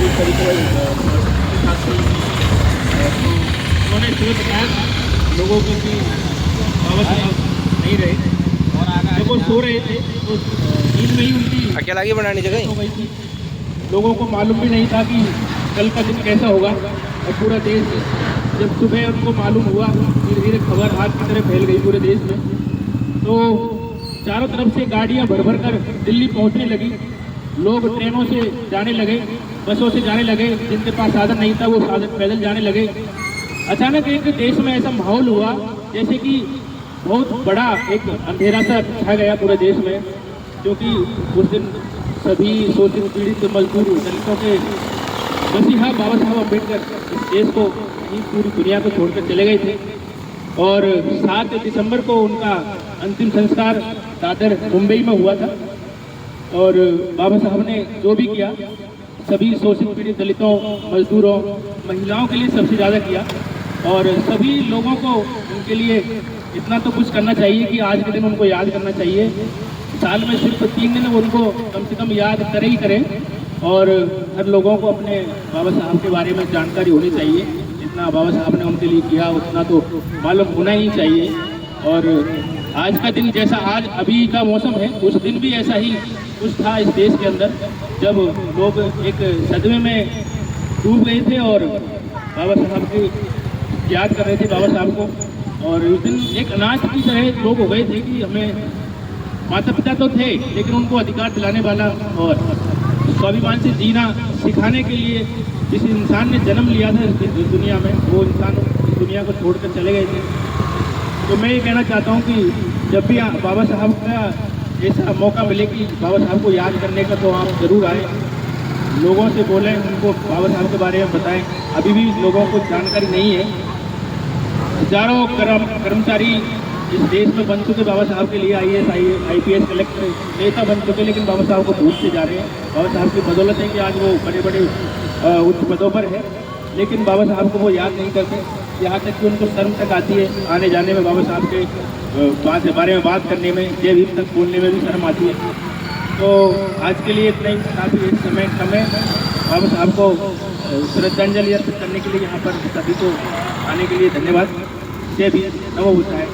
एक तरीके के साथ तो उन्होंने सुबह बताया था लोगों को कि बाबा साहब नहीं रहे और जब वो सो रहे थे तो नींद में ही उनकी अकेला की बनानी जगह हो गई थी। लोगों को मालूम भी नहीं था कि कल का दिन कैसा होगा और पूरा देश जब सुबह उनको मालूम हुआ धीरे धीरे खबर हाथ की तरह फैल गई पूरे देश में। तो चारों तरफ से गाड़ियां भर भर कर दिल्ली पहुंचने लगी, लोग ट्रेनों से जाने लगे, बसों से जाने लगे, जिनके पास साधन नहीं था वो साधन पैदल जाने लगे। अचानक एक देश में ऐसा माहौल हुआ जैसे कि बहुत बड़ा एक अंधेरा सा छा गया पूरे देश में, क्योंकि उस दिन सभी शोषित पीड़ित मजदूर दलितों के मसीहा बाबा साहब अम्बेडकर इस देश को पूरी दुनिया को छोड़कर चले गए थे। और 7 दिसंबर को उनका अंतिम संस्कार दादर मुंबई में हुआ था। और बाबा साहब ने जो भी किया सभी शोषित पीड़ित दलितों, मजदूरों, महिलाओं के लिए सबसे ज़्यादा किया। और सभी लोगों को उनके लिए इतना तो कुछ करना चाहिए कि आज के दिन उनको याद करना चाहिए। साल में सिर्फ 3 दिन उनको कम से कम याद करें ही करें। और हर लोगों को अपने बाबा साहब के बारे में जानकारी होनी चाहिए। जितना बाबा साहब ने उनके लिए किया उतना तो मालूम होना ही चाहिए। और आज का दिन जैसा आज अभी का मौसम है, उस दिन भी ऐसा ही कुछ था इस देश के अंदर, जब लोग एक सदमे में डूब गए थे और बाबा साहब की याद कर रहे थे बाबा साहब को। और उस दिन एक अनाथ की तरह लोग हो गए थे कि हमें माता पिता तो थे लेकिन उनको अधिकार दिलाने वाला और स्वाभिमान से जीना सिखाने के लिए जिस इंसान ने जन्म लिया था इस दुनिया में, वो इंसान इस दुनिया को छोड़कर चले गए थे। तो मैं ये कहना चाहता हूँ कि जब भी बाबा साहब का ऐसा मौका मिले कि बाबा साहब को याद करने का, तो आप ज़रूर आए, लोगों से बोलें, उनको बाबा साहब के बारे में बताएं। अभी भी लोगों को जानकारी नहीं है। हजारों कर्मचारी इस देश में बन चुके बाबा साहब के लिए, IAS IPS कलेक्टर नेता बन चुके, लेकिन बाबा साहब को भूलते जा रहे हैं। बाबा साहब की बदौलत है कि आज वो बड़े बड़े उच्च पदों पर है, लेकिन बाबा साहब को वो याद नहीं करते। यहाँ तक कि उनको शर्म तक आती है आने जाने में, बाबा साहब के बारे में बात करने में, जय भीम तक बोलने में भी शर्म आती है। तो आज के लिए इतना ही काफ़ी एक समय कम है। बाबा साहब को श्रद्धांजलि अर्पित करने के लिए यहाँ पर सभी को आने के लिए धन्यवाद। जय भीम, नमो बुद्धाय।